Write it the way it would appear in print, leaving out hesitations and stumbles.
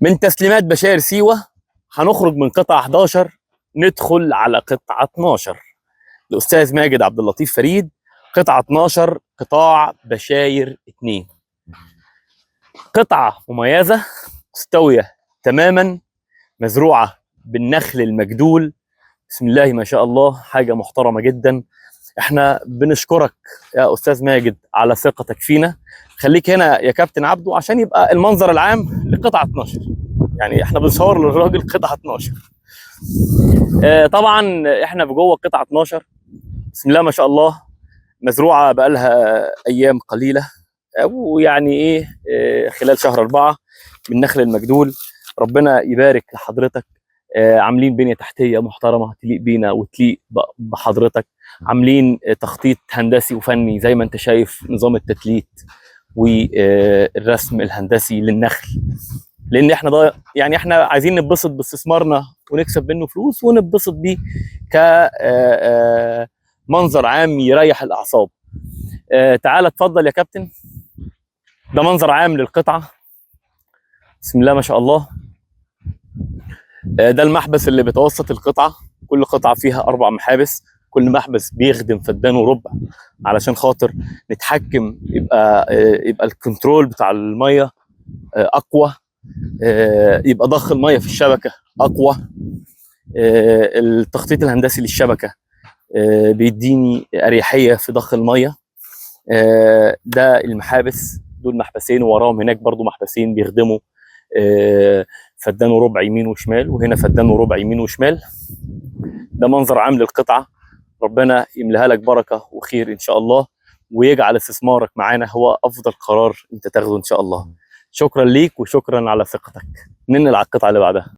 من تسليمات بشاير سيوة هنخرج من قطعة 11 ندخل على قطعة 12. الأستاذ ماجد عبد اللطيف فريد، قطعة 12 قطاع بشاير 2. قطعة مميزة مستوية تماما، مزروعة بالنخل المجدول، بسم الله ما شاء الله، حاجة محترمة جدا. احنا بنشكرك يا أستاذ ماجد على ثقتك فينا. خليك هنا يا كابتن عبده عشان يبقى المنظر العام لقطعة 12. يعني احنا بنصور للراجل قطعة 12. طبعا احنا بجوه قطعة 12، بسم الله ما شاء الله، مزروعة بقالها أيام قليلة، ويعني إيه خلال شهر 4 من نخل المجدول. ربنا يبارك لحضرتك. عاملين بنية تحتية محترمة تليق بينا وتليق بحضرتك، عاملين تخطيط هندسي وفني زي ما انت شايف، نظام التتليت والرسم الهندسي للنخل، لان احنا ده يعني احنا عايزين نتبسط باستثمارنا ونكسب منه فلوس ونتبسط بيه كمنظر عام يريح الاعصاب. تعال اتفضل يا كابتن، ده منظر عام للقطعه، بسم الله ما شاء الله. ده المحبس اللي بيتوسط القطعه، كل قطعه فيها 4 محابس، كل محبس بيخدم فدان وربع علشان خاطر نتحكم، يبقى الكنترول بتاع الميه اقوى، يبقى ضخ الميه في الشبكه اقوى. التخطيط الهندسي للشبكه بيديني اريحيه في ضخ الميه. ده المحابس، دول محبسين، ووراهم هناك برضو محبسين بيخدموا فدان وربع يمين وشمال، وهنا فدان وربع يمين وشمال. ده منظر عام للقطعه، ربنا يملاها لك بركه وخير ان شاء الله، ويجعل استثمارك معانا هو افضل قرار انت تاخده ان شاء الله. شكرا ليك وشكرا على ثقتك. ننقل على القطعه اللي بعدها.